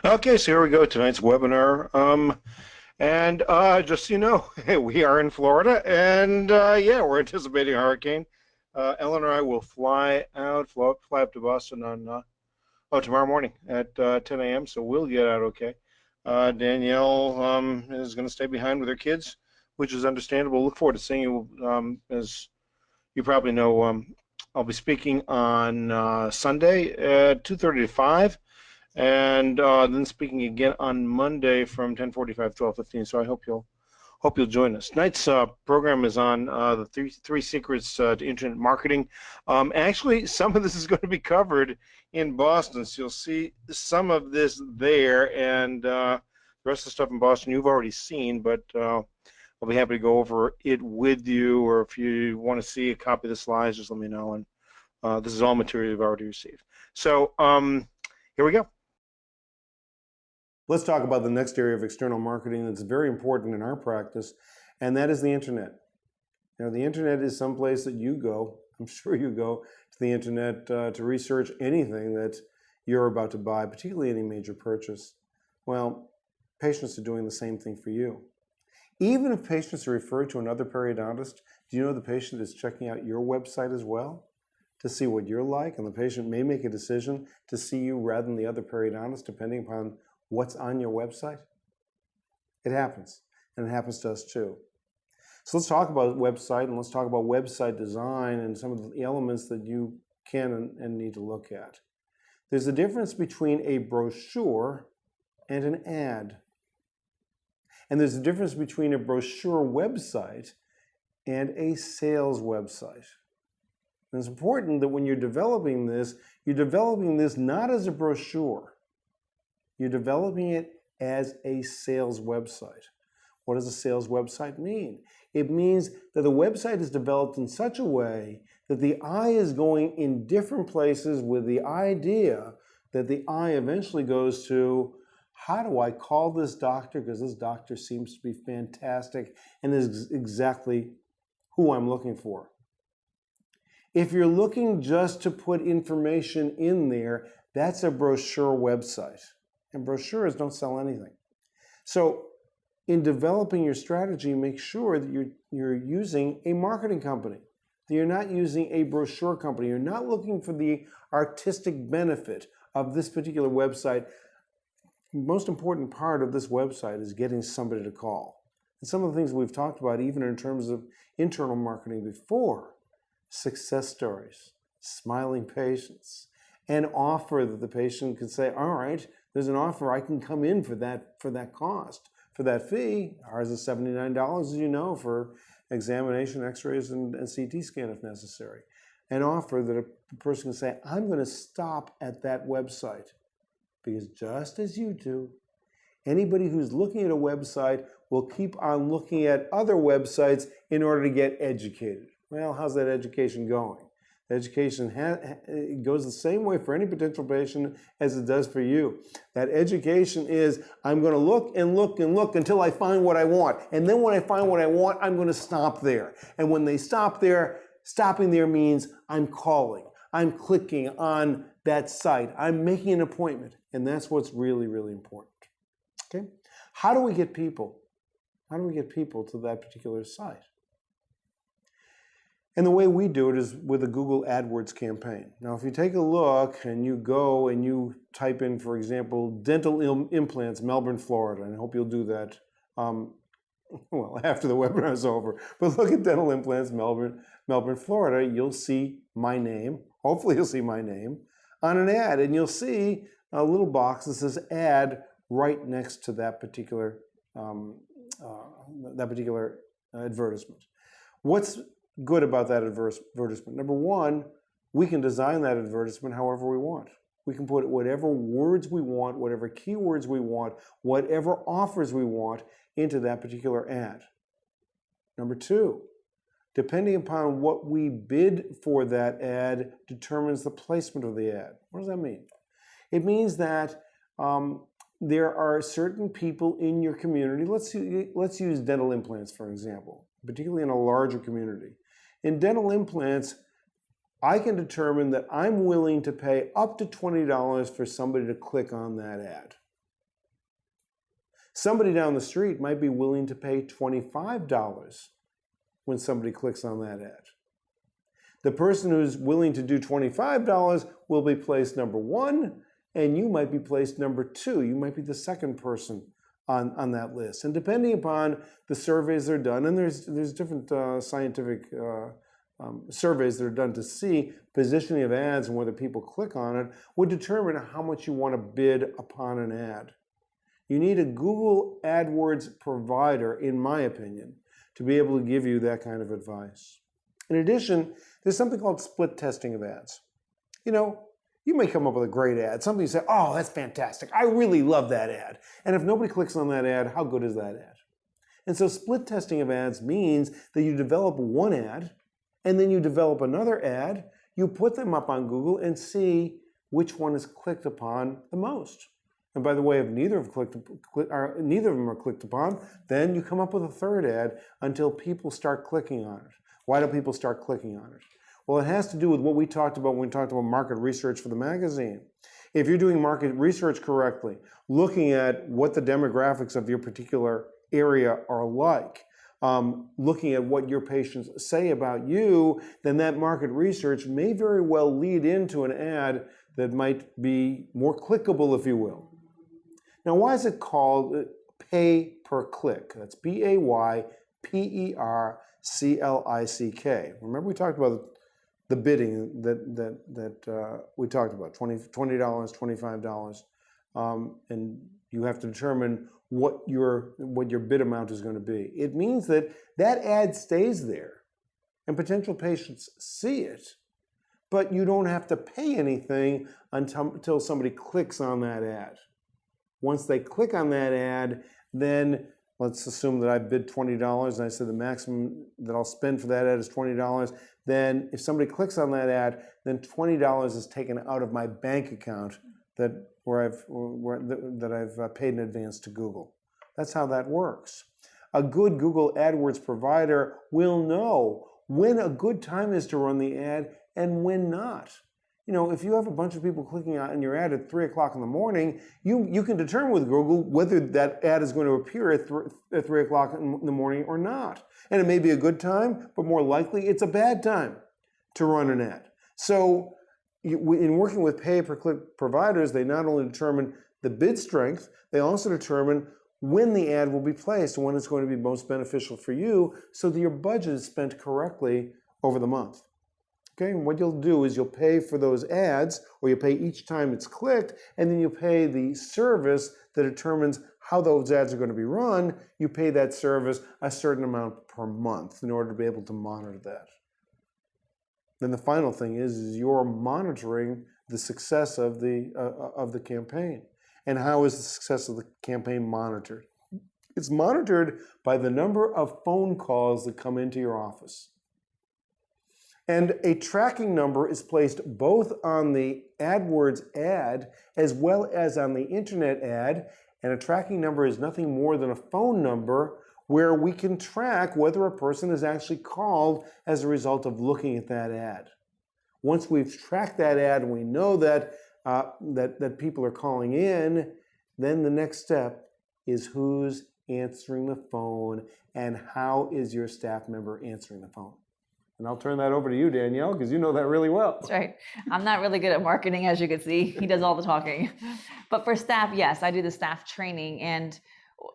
Okay, so here we go. Tonight's webinar. Just so you know, we are in Florida, and yeah, we're anticipating a hurricane. Ellen and I will fly up to Boston on tomorrow morning at 10 a.m. So we'll get out okay. Danielle is going to stay behind with her kids, which is understandable. Look forward to seeing you. As you probably know, I'll be speaking on Sunday at 2:30 to 5 and then speaking again on Monday from 10:45 to 12:15. So I hope you'll join us. Tonight's program is on the three secrets to internet marketing. Actually, some of this is going to be covered in Boston, so you'll see some of this there, and the rest of the stuff in Boston you've already seen, but I'll be happy to go over it with you, or if you want to see a copy of the slides, just let me know. And this is all material you've already received. So here we go. Let's talk about the next area of external marketing that's very important in our practice, and that is the internet. Now, the internet is someplace that you go, I'm sure you go to the internet to research anything that you're about to buy, particularly any major purchase. Well, patients are doing the same thing for you. Even if patients are referred to another periodontist, do you know the patient is checking out your website as well to see what you're like? And the patient may make a decision to see you rather than the other periodontist, depending upon what's on your website. It happens, and it happens to us too. So let's talk about website, and let's talk about website design and some of the elements that you can and need to look at. There's a difference between a brochure and an ad. And there's a difference between a brochure website and a sales website. And it's important that when you're developing this not as a brochure. You're developing it as a sales website. What does a sales website mean? It means that the website is developed in such a way that the eye is going in different places with the idea that the eye eventually goes to, how do I call this doctor? Because this doctor seems to be fantastic and is exactly who I'm looking for. If you're looking just to put information in there, that's a brochure website. And brochures don't sell anything. So in developing your strategy, make sure that you're using a marketing company, that you're not using a brochure company. You're not looking for the artistic benefit of this particular website. The most important part of this website is getting somebody to call. And some of the things we've talked about, even in terms of internal marketing before, success stories, smiling patients, an offer that the patient can say, all right, there's an offer, I can come in for that cost, for that fee. Ours is $79, as you know, for examination, x-rays, and CT scan if necessary. An offer that a person can say, I'm going to stop at that website. Because just as you do, anybody who's looking at a website will keep on looking at other websites in order to get educated. Well, how's that education going? The education it goes the same way for any potential patient as it does for you. That education is, I'm going to look and look and look until I find what I want. And then when I find what I want, I'm going to stop there. And when they stop there, stopping there means I'm calling. I'm clicking on that site. I'm making an appointment. And that's what's really, really important. Okay? How do we get people? How do we get people to that particular site? And the way we do it is with a Google AdWords campaign. Now, if you take a look and you go and you type in, for example, dental implants, Melbourne, Florida, and I hope you'll do that well, after the webinar is over. But look at dental implants, Melbourne, Florida, you'll see my name. Hopefully you'll see my name on an ad, and you'll see a little box that says ad right next to that particular advertisement. What's good about that advertisement? Number one, we can design that advertisement however we want. We can put whatever words we want, whatever keywords we want, whatever offers we want into that particular ad. Number two, depending upon what we bid for that ad determines the placement of the ad. What does that mean? It means that there are certain people in your community. Let's use dental implants, for example, particularly in a larger community. In dental implants, I can determine that I'm willing to pay up to $20 for somebody to click on that ad. Somebody down the street might be willing to pay $25 when somebody clicks on that ad. The person who's willing to do $25 will be placed number 1, and you might be placed number 2. You might be the second person on that list. And depending upon the surveys that are done, and there's different scientific surveys that are done to see positioning of ads and whether people click on it, would determine how much you want to bid upon an ad. You need a Google AdWords provider, in my opinion, to be able to give you that kind of advice. In addition, there's something called split testing of ads. You know, you may come up with a great ad. Somebody say, oh, that's fantastic. I really love that ad. And if nobody clicks on that ad, how good is that ad? And so split testing of ads means that you develop one ad, and then you develop another ad, you put them up on Google and see which one is clicked upon the most. And by the way, if neither of them are clicked upon, then you come up with a third ad until people start clicking on it. Why do people start clicking on it? Well, it has to do with what we talked about when we talked about market research for the magazine. If you're doing market research correctly, looking at what the demographics of your particular area are like, looking at what your patients say about you, then that market research may very well lead into an ad that might be more clickable, if you will. Now, why is it called pay per click? That's PAYPERCLICK. Remember we talked about the bidding that we talked about, $20, $25, and you have to determine what your bid amount is going to be. It means that ad stays there, and potential patients see it, but you don't have to pay anything until somebody clicks on that ad. Once they click on that ad, then let's assume that I bid $20 and I said the maximum that I'll spend for that ad is $20. Then if somebody clicks on that ad, then $20 is taken out of my bank account that I've paid in advance to Google. That's how that works. A good Google AdWords provider will know when a good time is to run the ad and when not. You know, if you have a bunch of people clicking on your ad at 3 o'clock in the morning, you can determine with Google whether that ad is going to appear at 3 o'clock in the morning or not. And it may be a good time, but more likely it's a bad time to run an ad. So in working with pay-per-click providers, they not only determine the bid strength, they also determine when the ad will be placed and when it's going to be most beneficial for you so that your budget is spent correctly over the month. Okay, and what you'll do is you'll pay for those ads, or you pay each time it's clicked, and then you pay the service that determines how those ads are going to be run. You pay that service a certain amount per month in order to be able to monitor that. Then the final thing is you're monitoring the success of the campaign. And how is the success of the campaign monitored? It's monitored by the number of phone calls that come into your office. And a tracking number is placed both on the AdWords ad as well as on the internet ad. And a tracking number is nothing more than a phone number where we can track whether a person is actually called as a result of looking at that ad. Once we've tracked that ad and we know that people are calling in, then the next step is who's answering the phone and how is your staff member answering the phone. And I'll turn that over to you, Danielle, because you know that really well. That's right. I'm not really good at marketing, as you can see. He does all the talking. But for staff, yes, I do the staff training. And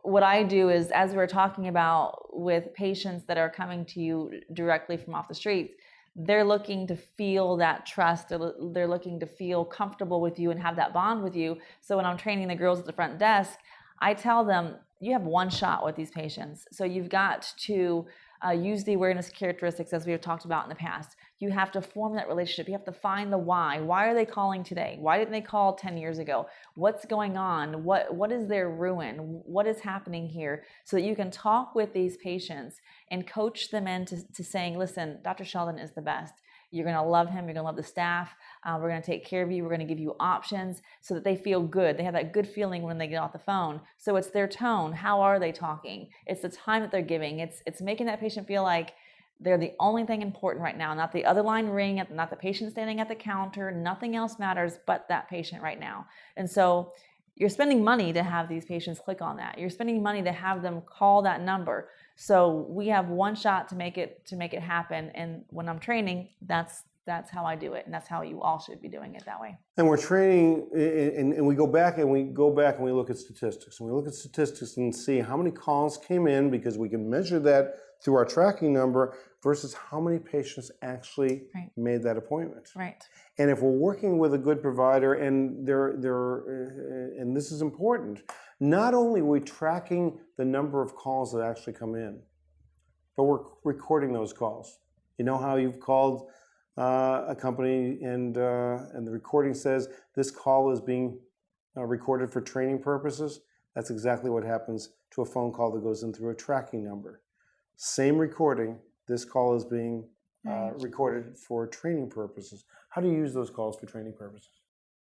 what I do is, as we're talking about with patients that are coming to you directly from off the streets, they're looking to feel that trust. They're looking to feel comfortable with you and have that bond with you. So when I'm training the girls at the front desk, I tell them, you have one shot with these patients. So you've got to use the awareness characteristics as we have talked about in the past. You have to form that relationship. You have to find the why. Why are they calling today? Why didn't they call 10 years ago? What's going on? What is their ruin? What is happening here? So that you can talk with these patients and coach them into saying, listen, Dr. Sheldon is the best. You're going to love him. You're going to love the staff. We're going to take care of you. We're going to give you options so that they feel good. They have that good feeling when they get off the phone. So it's their tone. How are they talking? It's the time that they're giving. It's making that patient feel like they're the only thing important right now, not the other line ring, not the patient standing at the counter. Nothing else matters but that patient right now. And so you're spending money to have these patients click on that. You're spending money to have them call that number. So we have one shot to make it happen. And when I'm training, that's how I do it, and that's how you all should be doing it that way. And we're training, and we go back and we look at statistics. And we look at statistics and see how many calls came in, because we can measure that through our tracking number, versus how many patients actually made that appointment. Right. And if we're working with a good provider, and and this is important, not only are we tracking the number of calls that actually come in, but we're recording those calls. You know how you've called a company and the recording says this call is being recorded for training purposes? That's exactly what happens to a phone call that goes in through a tracking number. Same recording, this call is being recorded for training purposes. How do you use those calls for training purposes?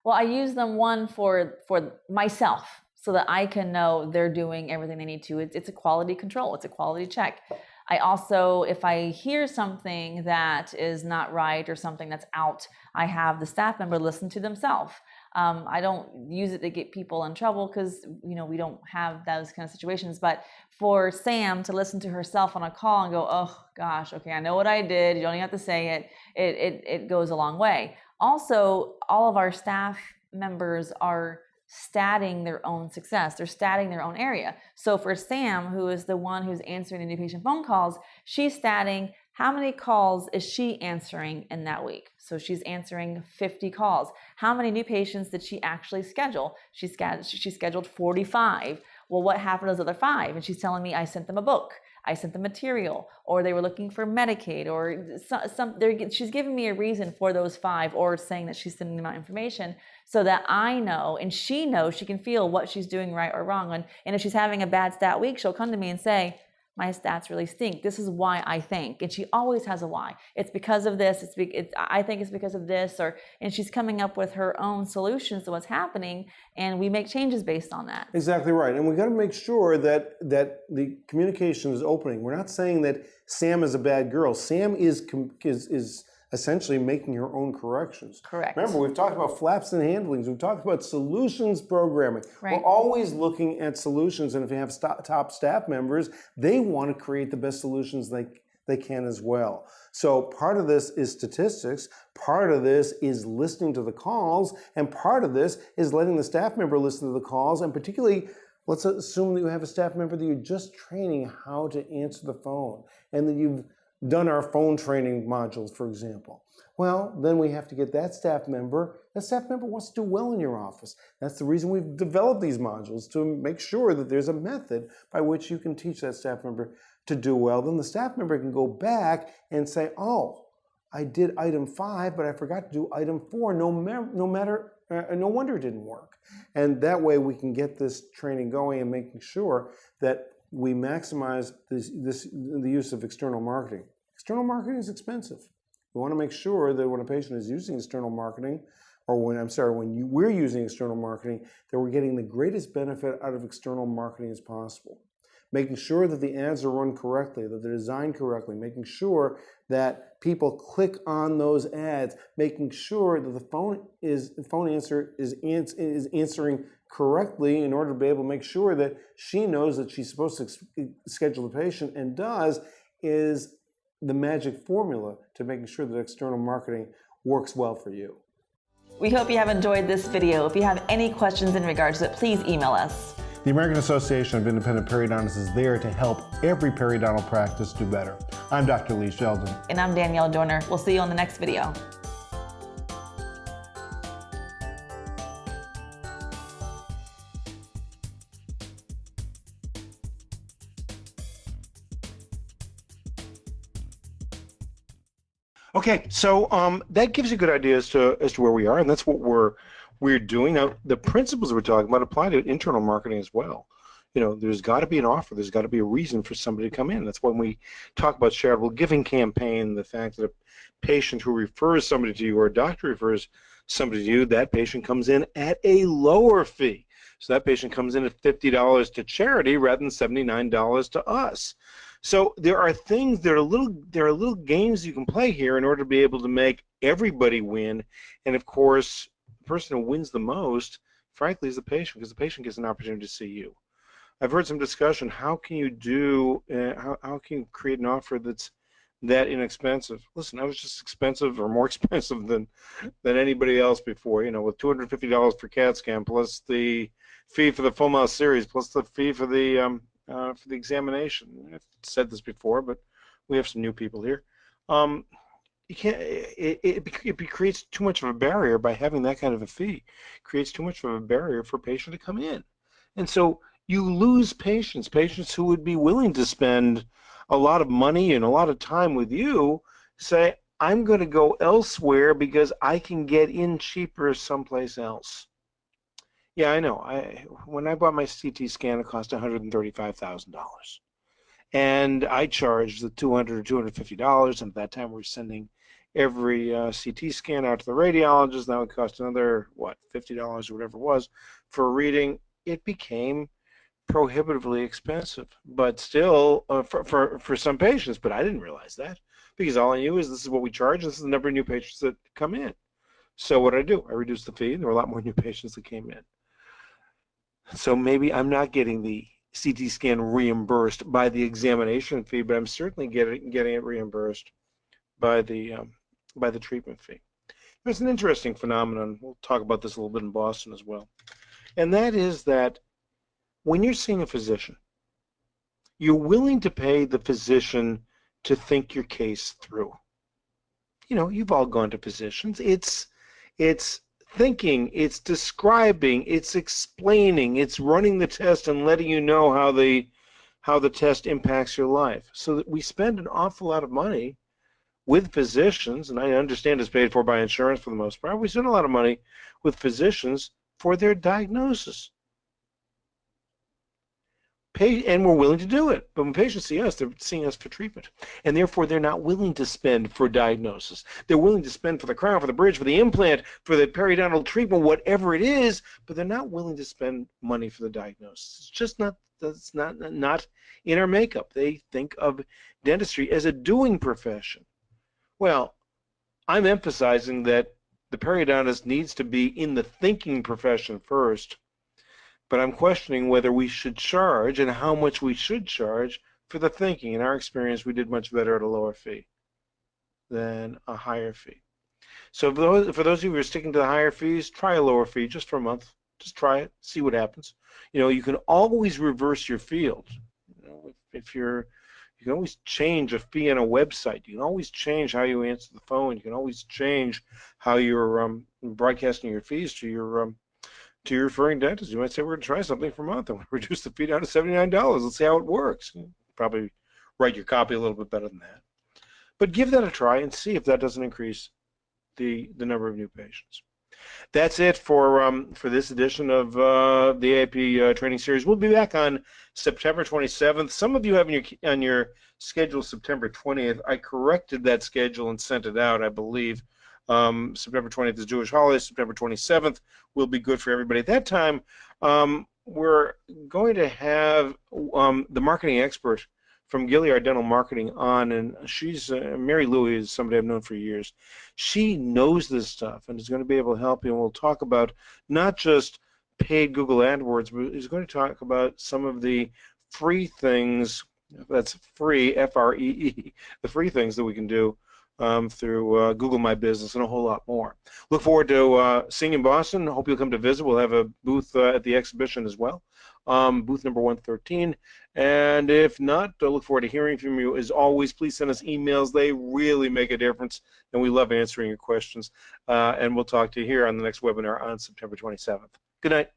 Well, I use them, one, for myself, so that I can know they're doing everything they need to. It's a quality control. It's a quality check. I also, if I hear something that is not right or something that's out, I have the staff member listen to themselves. I don't use it to get people in trouble, because we don't have those kind of situations. But for Sam to listen to herself on a call and go, oh gosh, okay, I know what I did. You don't even have to say it. It goes a long way. Also, all of our staff members are statting their own success. They're statting their own area. So for Sam, who is the one who's answering the new patient phone calls, she's statting how many calls is she answering in that week. So she's answering 50 calls. How many new patients did she actually schedule? She scheduled 45. Well, what happened to those other 5? And she's telling me, I sent them a book, I sent them material, or they were looking for Medicaid, or she's giving me a reason for those 5, or saying that she's sending them out information, so that I know, and she knows, she can feel what she's doing right or wrong. And if she's having a bad stat week, she'll come to me and say, my stats really stink. This is why I think. And she always has a why. It's because of this. I think it's because of this. And she's coming up with her own solutions to what's happening, and we make changes based on that. Exactly right. And we got to make sure that the communication is opening. We're not saying that Sam is a bad girl. Sam is essentially making her own corrections. Correct. Remember, we've talked about flaps and handlings. We've talked about solutions programming. Right. We're always looking at solutions, and if you have top staff members, they want to create the best solutions they can as well. So part of this is statistics, part of this is listening to the calls, and part of this is letting the staff member listen to the calls, and particularly, let's assume that you have a staff member that you're just training how to answer the phone, and that you've done our phone training modules, for example. Well, then we have to get that staff member. That staff member wants to do well in your office. That's the reason we've developed these modules, to make sure that there's a method by which you can teach that staff member to do well. Then the staff member can go back and say, oh, I did item 5, but I forgot to do item 4. No wonder it didn't work. And that way we can get this training going and making sure that we maximize the use of external marketing. External marketing is expensive. We want to make sure that when a patient is using external marketing, or we're using external marketing, that we're getting the greatest benefit out of external marketing as possible. Making sure that the ads are run correctly, that they're designed correctly, making sure that people click on those ads, making sure that the phone answer is answering correctly in order to be able to make sure that she knows that she's supposed to schedule the patient and does, is the magic formula to making sure that external marketing works well for you. We hope you have enjoyed this video. If you have any questions in regards to it, please email us. The American Association of Independent Periodontists is there to help every periodontal practice do better. I'm Dr. Lee Sheldon. And I'm Danielle Dorner. We'll see you on the next video. Okay, so that gives you a good idea as to where we are, and that's what we're doing. Now, the principles we're talking about apply to internal marketing as well. There's got to be an offer. There's got to be a reason for somebody to come in. That's when we talk about charitable giving campaign, the fact that a patient who refers somebody to you, or a doctor refers somebody to you, that patient comes in at a lower fee. So that patient comes in at $50 to charity rather than $79 to us. So there are things, there are little games you can play here in order to be able to make everybody win. And of course, the person who wins the most frankly, is the patient, because the patient gets an opportunity to see you. I've heard some discussion. How can you do? How can you create an offer that's that inexpensive? Listen, I was just expensive or more expensive than anybody else before. You know, with $250 for CAT scan plus the fee for the full mouth series plus the fee for the examination. I've said this before, but we have some new people here. You can't. It creates too much of a barrier by having that kind of a fee. It creates too much of a barrier for a patient to come in, and so you lose patients who would be willing to spend a lot of money and a lot of time with you. Say, I'm going to go elsewhere because I can get in cheaper someplace else. Yeah, I know. When I bought my CT scan, it cost $135,000. And I charged the $200 or $250, and at that time we were sending every CT scan out to the radiologist. That would cost another, what, $50 or whatever it was for a reading. It became prohibitively expensive, but still for some patients. But I didn't realize that, because all I knew is this is what we charge. This is the number of new patients that come in. So what did I do? I reduced the fee, and there were a lot more new patients that came in. So maybe I'm not getting the CT scan reimbursed by the examination fee, but I'm certainly getting it reimbursed by the treatment fee. There's an interesting phenomenon. We'll talk about this a little bit in Boston as well, and that is that when you're seeing a physician, you're willing to pay the physician to think your case through. You know, you've all gone to physicians. It's thinking, it's describing, it's explaining, it's running the test and letting you know how the test impacts your life. So that we spend an awful lot of money with physicians, and I understand it's paid for by insurance for the most part. We spend a lot of money with physicians for their diagnosis. And we're willing to do it. But when patients see us, they're seeing us for treatment. And therefore, they're not willing to spend for diagnosis. They're willing to spend for the crown, for the bridge, for the implant, for the periodontal treatment, whatever it is, but they're not willing to spend money for the diagnosis. It's just not, that's not in our makeup. They think of dentistry as a doing profession. Well, I'm emphasizing that the periodontist needs to be in the thinking profession first, but I'm questioning whether we should charge and how much we should charge for the thinking. In our experience, we did much better at a lower fee than a higher fee. So for those of you who are sticking to the higher fees, try a lower fee just for a month. Just try it, see what happens. You know, you can always reverse your field. You know, you can always change a fee on a website. You can always change how you answer the phone. You can always change how you're broadcasting your fees to your referring dentist. You might say, we're going to try something for a month. I'm going to reduce the fee down to $79. Let's see how it works. You probably write your copy a little bit better than that. But give that a try and see if that doesn't increase the number of new patients. That's it for this edition of the AIP training series. We'll be back on September 27th. Some of you have on your schedule September 20th. I corrected that schedule and sent it out, I believe. September 20th is Jewish holiday. September 27th will be good for everybody. At that time, we're going to have the marketing expert from Gilead Dental Marketing on, and she's Mary Louie is somebody I've known for years. She knows this stuff and is going to be able to help you. And we'll talk about not just paid Google AdWords, but is going to talk about some of the free things. That's free, F-R-E-E, the free things that we can do through Google My Business and a whole lot more. Look forward to seeing you in Boston. Hope you'll come to visit. We'll have a booth at the exhibition as well, booth number 113. And if not, I look forward to hearing from you. As always, please send us emails. They really make a difference, and we love answering your questions. And we'll talk to you here on the next webinar on September 27th. Good night.